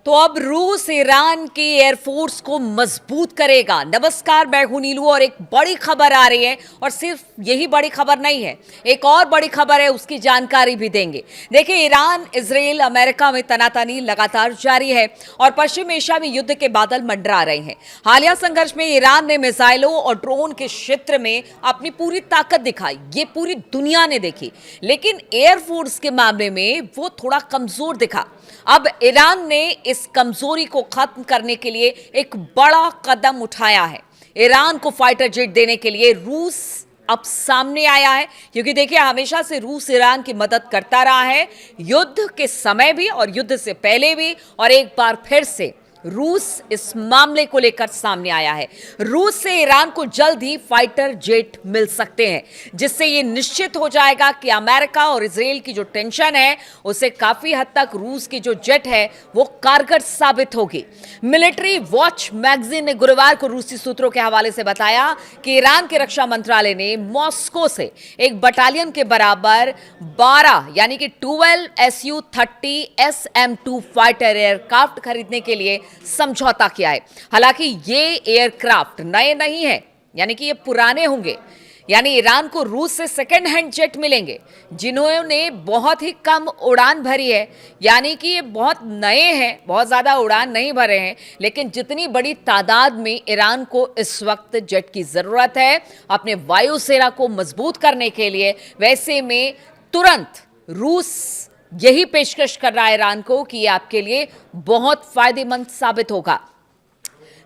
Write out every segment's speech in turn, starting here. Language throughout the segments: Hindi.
तो अब रूस ईरान की एयरफोर्स को मजबूत करेगा। नमस्कार, मैं हूं नीलू और एक बड़ी खबर आ रही है और सिर्फ यही बड़ी खबर नहीं है, एक और बड़ी खबर है, उसकी जानकारी भी देंगे। देखिए, ईरान, इजराइल, अमेरिका में तनातनी लगातार जारी है और पश्चिम एशिया में युद्ध के बादल मंडरा रहे हैं। हालिया संघर्ष में ईरान ने मिसाइलों और ड्रोन के क्षेत्र में अपनी पूरी ताकत दिखाई, ये पूरी दुनिया ने देखी, लेकिन एयरफोर्स के मामले में वो थोड़ा कमजोर दिखा। अब ईरान ने इस कमजोरी को खत्म करने के लिए एक बड़ा कदम उठाया है। ईरान को फाइटर जेट देने के लिए रूस अब सामने आया है, क्योंकि देखिए, हमेशा से रूस ईरान की मदद करता रहा है, युद्ध के समय भी और युद्ध से पहले भी, और एक बार फिर से रूस इस मामले को लेकर सामने आया है। रूस से ईरान को जल्द ही फाइटर जेट मिल सकते हैं, जिससे यह निश्चित हो जाएगा कि अमेरिका और इजराइल की जो टेंशन है, उसे काफी हद तक रूस की जो जेट है वो कारगर साबित होगी। मिलिट्री वॉच मैगजीन ने गुरुवार को रूसी सूत्रों के हवाले से बताया कि ईरान के रक्षा मंत्रालय ने मॉस्को से एक बटालियन के बराबर 12 यानी कि 12 Su-30 SM-2 फाइटर एयरक्राफ्ट खरीदने के लिए समझौता किया है। हालांकि ये एयरक्राफ्ट नए नहीं है, यानी कि ये पुराने होंगे, यानी ईरान को रूस से सेकेंड हैंड जेट मिलेंगे जिन्होंने बहुत ही कम उड़ान भरी है, यानी कि ये बहुत नए हैं, बहुत ज्यादा उड़ान नहीं भरे हैं, लेकिन जितनी बड़ी तादाद में ईरान को इस वक्त जेट की जरूरत है अपने वायुसेना को मजबूत करने के लिए, वैसे में तुरंत रूस यही पेशकश कर रहा है ईरान को कि यह आपके लिए बहुत फायदेमंद साबित होगा।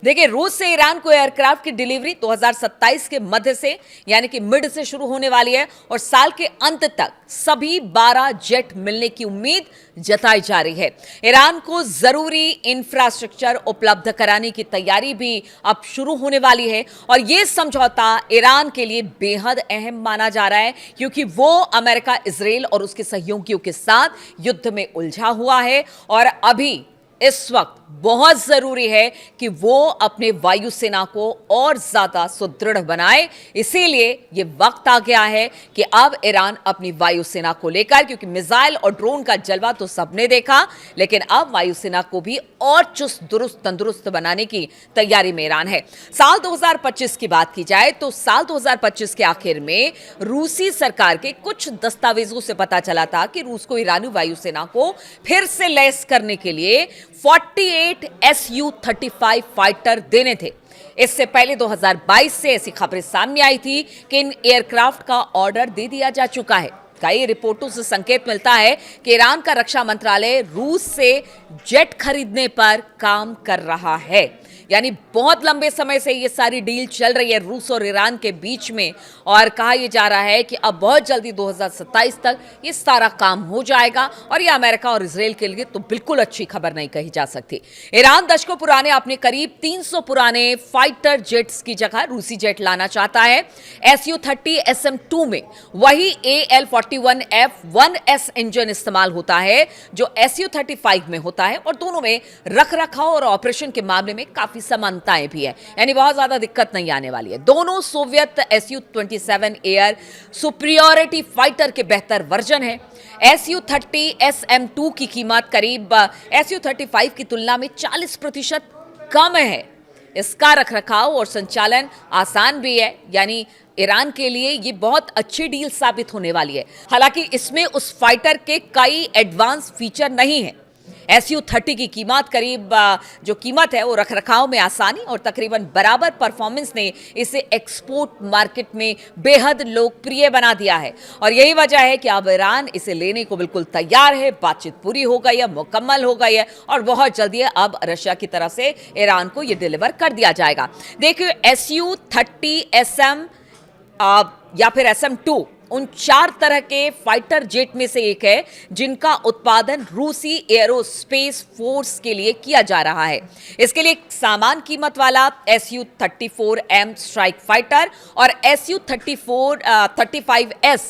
देखिए, रूस से ईरान को एयरक्राफ्ट की डिलीवरी 2027 के मध्य से यानी कि मिड से शुरू होने वाली है और साल के अंत तक सभी 12 जेट मिलने की उम्मीद जताई जा रही है। ईरान को जरूरी इंफ्रास्ट्रक्चर उपलब्ध कराने की तैयारी भी अब शुरू होने वाली है और यह समझौता ईरान के लिए बेहद अहम माना जा रहा है, क्योंकि वो अमेरिका, इजराइल और उसके सहयोगियों के साथ युद्ध में उलझा हुआ है और अभी इस वक्त बहुत जरूरी है कि वो अपने वायुसेना को और ज्यादा सुदृढ़ बनाए। इसीलिए ये वक्त आ गया है कि अब ईरान अपनी वायुसेना को लेकर, क्योंकि मिसाइल और ड्रोन का जलवा तो सबने देखा, लेकिन अब वायुसेना को भी और चुस्त दुरुस्त तंदुरुस्त बनाने की तैयारी में ईरान है। साल 2025 की बात की जाए तो साल 2025 के आखिर में रूसी सरकार के कुछ दस्तावेजों से पता चला था कि रूस को ईरानी वायुसेना को फिर से लैस करने के लिए 48 Su-35 फाइटर देने थे। इससे पहले 2022 से ऐसी खबरें सामने आई थी कि इन एयरक्राफ्ट का ऑर्डर दे दिया जा चुका है। कई रिपोर्टों से संकेत मिलता है कि ईरान का रक्षा मंत्रालय रूस से जेट खरीदने पर काम कर रहा है, यानी बहुत लंबे समय से ये सारी डील चल रही है रूस और ईरान के बीच में, और कहा यह जा रहा है कि अब बहुत जल्दी 2027 तक ये सारा काम हो जाएगा और ये अमेरिका और इजराइल के लिए तो बिल्कुल अच्छी खबर नहीं कही जा सकती। ईरान दशकों पुराने अपने करीब 300 पुराने फाइटर जेट्स की जगह रूसी जेट लाना चाहता है। Su-30 SM-2 में वही AL-41F-1S इंजन इस्तेमाल होता है जो Su-35 में होता है और दोनों में रख रखाव और ऑपरेशन के मामले में काफी समानताएं भी है, यानी बहुत ज्यादा दिक्कत नहीं आने वाली है। दोनों Soviet Su-27 air superiority fighter के बेहतर वर्जन है। Su-30 SM-2 की कीमत करीब Su-35 की तुलना में 40% कम है। इसका रखरखाव और संचालन आसान भी है, यानी ईरान के लिए ये बहुत अच्छी डील साबित होने वाली है। हालांकि इसमें उस फाइटर के कई एडवांस फीचर नहीं है। Su-30 की कीमत करीब जो कीमत है वो रखरखाव में आसानी और तकरीबन बराबर परफॉर्मेंस ने इसे एक्सपोर्ट मार्केट में बेहद लोकप्रिय बना दिया है और यही वजह है कि अब ईरान इसे लेने को बिल्कुल तैयार है। बातचीत पूरी हो गई है, मुकम्मल हो गई है और बहुत जल्दी अब रशिया की तरफ से ईरान को यह डिलीवर कर दिया जाएगा। देखिए, Su-30 SM या फिर SM-2 उन 4 तरह के फाइटर जेट में से एक है जिनका उत्पादन रूसी एरोस्पेस फोर्स के लिए किया जा रहा है। इसके लिए सामान कीमत वाला Su-34M स्ट्राइक फाइटर और Su-35S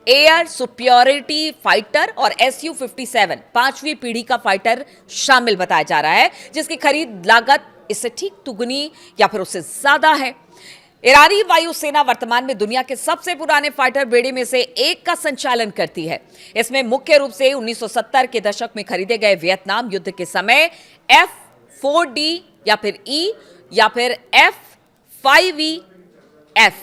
एयर सुपीरियरिटी फाइटर और Su-57 5वीं पीढ़ी का फाइटर शामिल बताया जा रहा है, जिसकी खरीद लागत इससे ठीक दुगनी या फिर उससे ज्यादा है। ईरानी वायुसेना वर्तमान में दुनिया के सबसे पुराने फाइटर बेड़े में से एक का संचालन करती है। इसमें मुख्य रूप से 1970 के दशक में खरीदे गए वियतनाम युद्ध के समय F-4D या फिर E या फिर F-5EF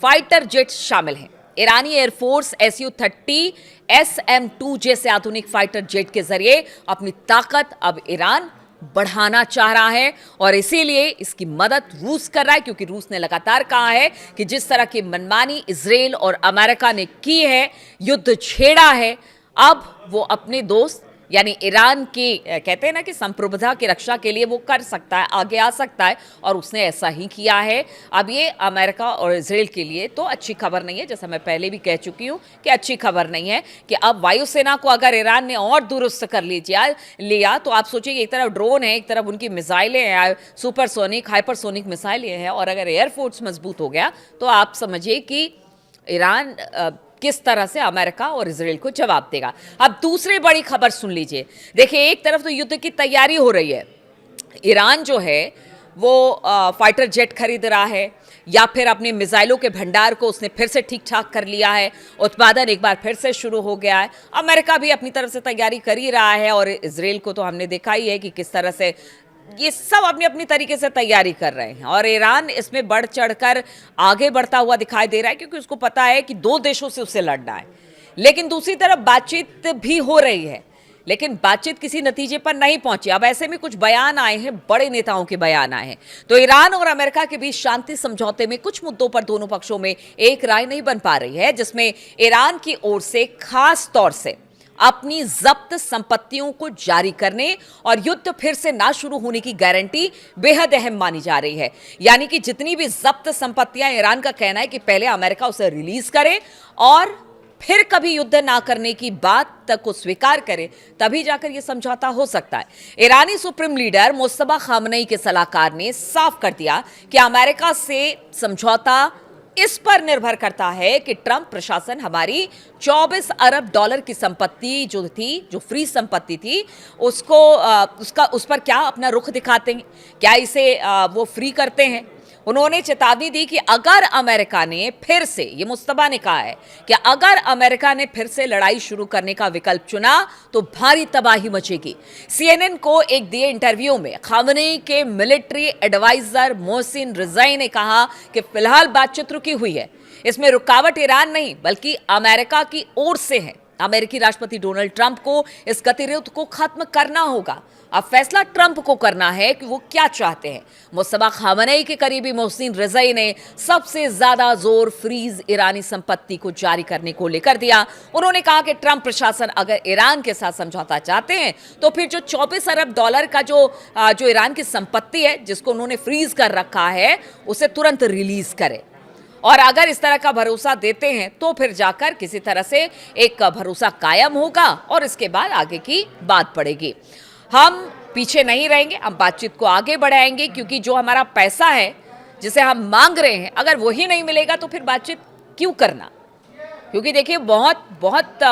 फाइटर जेट शामिल हैं। ईरानी एयरफोर्स Su-30 SM-2 जैसे आधुनिक फाइटर जेट के जरिए अपनी ताकत अब ईरान बढ़ाना चाह रहा है और इसीलिए इसकी मदद रूस कर रहा है, क्योंकि रूस ने लगातार कहा है कि जिस तरह की मनमानी इजराइल और अमेरिका ने की है, युद्ध छेड़ा है, अब वो अपने दोस्त यानी ईरान की कहते हैं ना कि संप्रभुता की रक्षा के लिए वो कर सकता है, आगे आ सकता है, और उसने ऐसा ही किया है। अब ये अमेरिका और इजराइल के लिए तो अच्छी खबर नहीं है, जैसा मैं पहले भी कह चुकी हूँ कि अच्छी खबर नहीं है कि अब वायुसेना को अगर ईरान ने और दुरुस्त कर लिया तो आप सोचिए एक तरफ ड्रोन है, एक तरफ उनकी मिसाइलें हैं, सुपरसोनिक हाइपरसोनिक मिसाइलें हैं, और अगर एयरफोर्स मजबूत हो गया तो आप समझिए कि ईरान किस तरह से अमेरिका और इजराइल को जवाब देगा। अब दूसरी बड़ी खबर सुन लीजिए। देखिए, एक तरफ तो युद्ध की तैयारी हो रही है, ईरान जो है वो फाइटर जेट खरीद रहा है या फिर अपने मिसाइलों के भंडार को उसने फिर से ठीक ठाक कर लिया है, उत्पादन एक बार फिर से शुरू हो गया है। अमेरिका भी अपनी तरफ से तैयारी कर ही रहा है और इजराइल को तो हमने देखा ही है कि किस तरह से ये सब अपनी अपनी तरीके से तैयारी कर रहे हैं, और ईरान इसमें बढ़ चढ़कर आगे बढ़ता हुआ दिखाई दे रहा है, क्योंकि उसको पता है कि दो देशों से उसे लड़ना है। लेकिन दूसरी तरफ बातचीत भी हो रही है, लेकिन बातचीत किसी नतीजे पर नहीं पहुंची। अब ऐसे में कुछ बयान आए हैं, बड़े नेताओं के बयान आए हैं। तो ईरान और अमेरिका के बीच शांति समझौते में कुछ मुद्दों पर दोनों पक्षों में एक राय नहीं बन पा रही है, जिसमें ईरान की ओर से खास तौर से अपनी जब्त संपत्तियों को जारी करने और युद्ध फिर से ना शुरू होने की गारंटी बेहद अहम मानी जा रही है। यानी कि जितनी भी जब्त संपत्तियां, ईरान का कहना है कि पहले अमेरिका उसे रिलीज करे और फिर कभी युद्ध ना करने की बात तक को स्वीकार करे, तभी जाकर यह समझौता हो सकता है। ईरानी सुप्रीम लीडर मुस्तफा खामनेई के सलाहकार ने साफ कर दिया कि अमेरिका से समझौता इस पर निर्भर करता है कि ट्रंप प्रशासन हमारी 24 अरब डॉलर की संपत्ति जो फ्री संपत्ति थी, उस पर क्या अपना रुख दिखाते हैं, क्या इसे वो फ्री करते हैं। उन्होंने चेतावनी दी कि अगर अमेरिका ने फिर से, ये मुस्तफा ने कहा है कि अगर अमेरिका ने फिर से लड़ाई शुरू करने का विकल्प चुना तो भारी तबाही मचेगी। सीएनएन को एक दिए इंटरव्यू में खामनेई के मिलिट्री एडवाइजर मोहसिन रिजाई ने कहा कि फिलहाल बातचीत रुकी हुई है, इसमें रुकावट ईरान नहीं बल्कि अमेरिका की ओर से है। अमेरिकी राष्ट्रपति डोनाल्ड ट्रंप को इस गतिरोध को खत्म करना होगा। अब फैसला ट्रंप को करना है कि वो क्या चाहते हैं। मुस्तफा खामनेई के करीबी मोहसिन रिजाई ने सबसे ज्यादा जोर फ्रीज ईरानी संपत्ति को जारी करने को लेकर दिया। उन्होंने कहा कि ट्रंप प्रशासन अगर ईरान के साथ समझौता चाहते हैं तो फिर जो 24 अरब डॉलर का जो ईरान की संपत्ति है, जिसको उन्होंने फ्रीज कर रखा है, उसे तुरंत रिलीज करे। और अगर इस तरह का भरोसा देते हैं तो फिर जाकर किसी तरह से एक भरोसा कायम होगा और इसके बाद आगे की बात पड़ेगी। हम पीछे नहीं रहेंगे, हम बातचीत को आगे बढ़ाएंगे, क्योंकि जो हमारा पैसा है जिसे हम मांग रहे हैं, अगर वही नहीं मिलेगा तो फिर बातचीत क्यों करना। क्योंकि देखिए, बहुत बहुत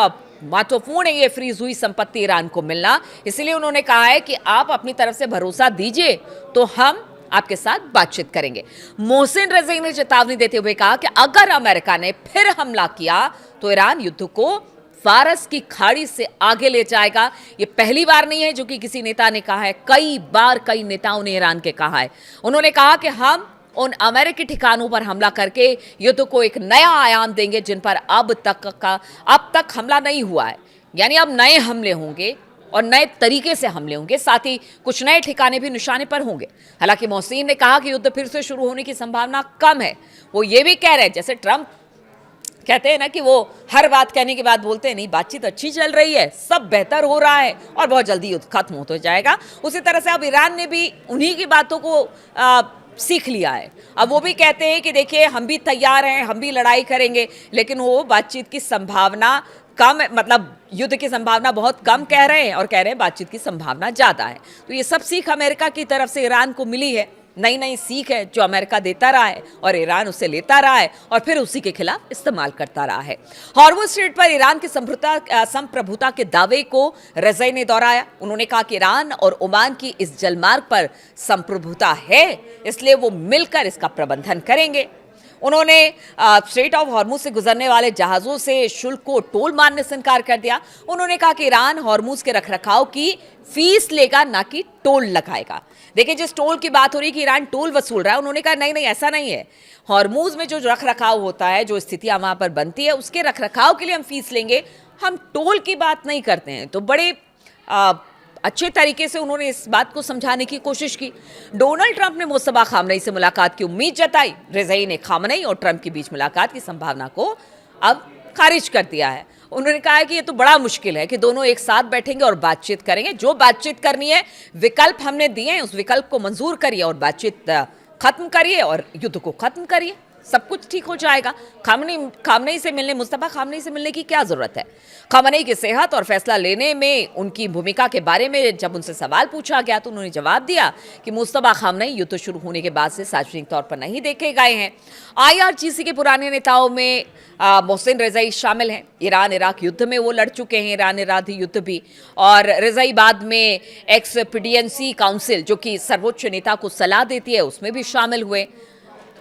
महत्वपूर्ण है ये फ्रीज हुई संपत्ति ईरान को मिलना। इसलिए उन्होंने कहा है कि आप अपनी तरफ से भरोसा दीजिए तो हम आपके साथ बातचीत करेंगे। मोहसिन रिजाई ने चेतावनी देते हुए कहा कि अगर अमेरिका ने फिर हमला किया तो ईरान युद्ध को फारस की खाड़ी से आगे ले जाएगा। ये पहली बार नहीं है जो कि किसी नेता ने कहा है, कई बार कई नेताओं ने ईरान के कहा है। उन्होंने कहा कि हम उन अमेरिकी ठिकानों पर हमला करके युद्ध को एक नया आयाम देंगे जिन पर अब तक हमला नहीं हुआ है। यानी अब नए हमले होंगे और नए तरीके से हमले होंगे, साथ ही कुछ नए ठिकाने भी निशाने पर होंगे। हालांकि मोहसिन ने कहा कि युद्ध फिर से शुरू होने की संभावना कम है। वो ये भी कह रहे हैं, जैसे ट्रंप कहते हैं ना कि वो हर बात कहने के बाद बोलते हैं नहीं, बातचीत अच्छी चल रही है, सब बेहतर हो रहा है और बहुत जल्दी युद्ध खत्म हो तो जाएगा। उसी तरह से अब ईरान ने भी उन्हीं की बातों को सीख लिया है। अब वो भी कहते हैं कि देखिए, हम भी तैयार हैं, हम भी लड़ाई करेंगे, लेकिन वो बातचीत की संभावना कम, मतलब युद्ध की संभावना बहुत कम कह रहे हैं और कह रहे हैं बातचीत की संभावना ज़्यादा है। तो ये सब सीख अमेरिका की तरफ से ईरान को मिली है। नई नई सीख है जो अमेरिका देता रहा है और ईरान उसे लेता रहा है और फिर उसी के खिलाफ इस्तेमाल करता रहा है। हॉर्मुज़ स्ट्रेट पर ईरान की संप्रभुता के दावे को रज़ाई ने दोहराया। उन्होंने कहा कि ईरान और ओमान की इस जलमार्ग पर संप्रभुता है, इसलिए वो मिलकर इसका प्रबंधन करेंगे। उन्होंने स्ट्रेट ऑफ हॉर्मुज़ से गुजरने वाले जहाज़ों से शुल्क को टोल मारने से इनकार कर दिया। उन्होंने कहा कि ईरान हॉर्मुज़ के रखरखाव की फीस लेगा, ना कि टोल लगाएगा। देखिए, जिस टोल की बात हो रही है कि ईरान टोल वसूल रहा है, उन्होंने कहा नहीं नहीं, ऐसा नहीं है। हॉर्मुज़ में जो रखरखाव होता है, जो स्थितियां वहां पर बनती है, उसके रखरखाव के लिए हम फीस लेंगे, हम टोल की बात नहीं करते हैं। तो बड़े अच्छे तरीके से उन्होंने इस बात को समझाने की कोशिश की। डोनाल्ड ट्रंप ने मुस्तफा खामनेई से मुलाकात की उम्मीद जताई। रज़ाई ने खामनेई और ट्रंप के बीच मुलाकात की संभावना को अब खारिज कर दिया है। उन्होंने कहा है कि ये तो बड़ा मुश्किल है कि दोनों एक साथ बैठेंगे और बातचीत करेंगे। जो बातचीत करनी है, विकल्प हमने दिए हैं, उस विकल्प को मंजूर करिए और बातचीत खत्म करिए और युद्ध को खत्म करिए, सब कुछ ठीक हो जाएगा। खामनेई से मिलने, मुस्तफा खामनेई से मिलने की क्या जरूरत है? खामनेई की सेहत और फैसला लेने में उनकी भूमिका के बारे में जब उनसे सवाल पूछा गया तो उन्होंने जवाब दिया कि मुस्तफा खामनेई युद्ध शुरू होने के बाद से सार्वजनिक तौर पर नहीं देखे गए हैं। IRGC के पुराने नेताओं में मोहसिन रज़ाई शामिल हैं। ईरान इराक युद्ध में वो लड़ चुके हैं, ईरान इराक युद्ध भी। और रज़ाई बाद में एक्सपीडिएंसी काउंसिल, जो कि सर्वोच्च नेता को सलाह देती है, उसमें भी शामिल हुए।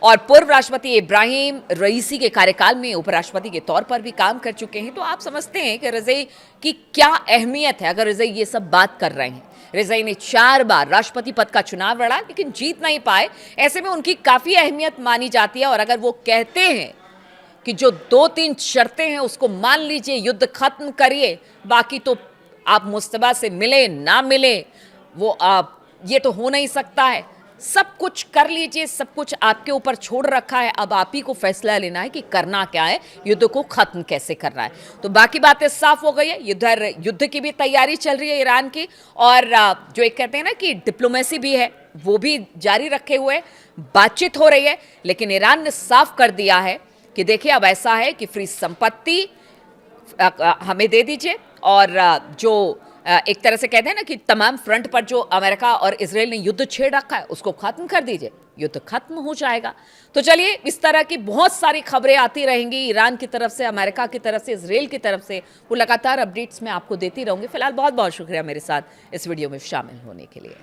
और पूर्व राष्ट्रपति इब्राहिम रईसी के कार्यकाल में उपराष्ट्रपति के तौर पर भी काम कर चुके हैं। तो आप समझते हैं कि रज़ाई की क्या अहमियत है अगर रज़ाई ये सब बात कर रहे हैं। रज़ाई ने 4 बार राष्ट्रपति पद का चुनाव लड़ा लेकिन जीत नहीं पाए। ऐसे में उनकी काफ़ी अहमियत मानी जाती है। और अगर वो कहते हैं कि जो 2-3 शर्तें हैं उसको मान लीजिए, युद्ध खत्म करिए, बाकी तो आप मुस्तफा से मिले ना मिले, वो ये तो हो नहीं सकता है, सब कुछ कर लीजिए, सब कुछ आपके ऊपर छोड़ रखा है, अब आप ही को फैसला लेना है कि करना क्या है, युद्ध को खत्म कैसे करना है। तो बाकी बातें साफ हो गई है। युद्ध की भी तैयारी चल रही है ईरान की, और जो एक कहते हैं ना कि डिप्लोमेसी भी है, वो भी जारी रखे हुए, बातचीत हो रही है। लेकिन ईरान ने साफ कर दिया है कि देखिए, अब ऐसा है कि फ्री संपत्ति हमें दे दीजिए, और जो एक तरह से कहते हैं ना कि तमाम फ्रंट पर जो अमेरिका और इजराइल ने युद्ध छेड़ रखा है उसको खत्म कर दीजिए, युद्ध खत्म हो जाएगा। तो चलिए, इस तरह की बहुत सारी खबरें आती रहेंगी ईरान की तरफ से, अमेरिका की तरफ से, इजराइल की तरफ से। वो लगातार अपडेट्स मैं आपको देती रहूंगी। फिलहाल बहुत बहुत शुक्रिया मेरे साथ इस वीडियो में शामिल होने के लिए।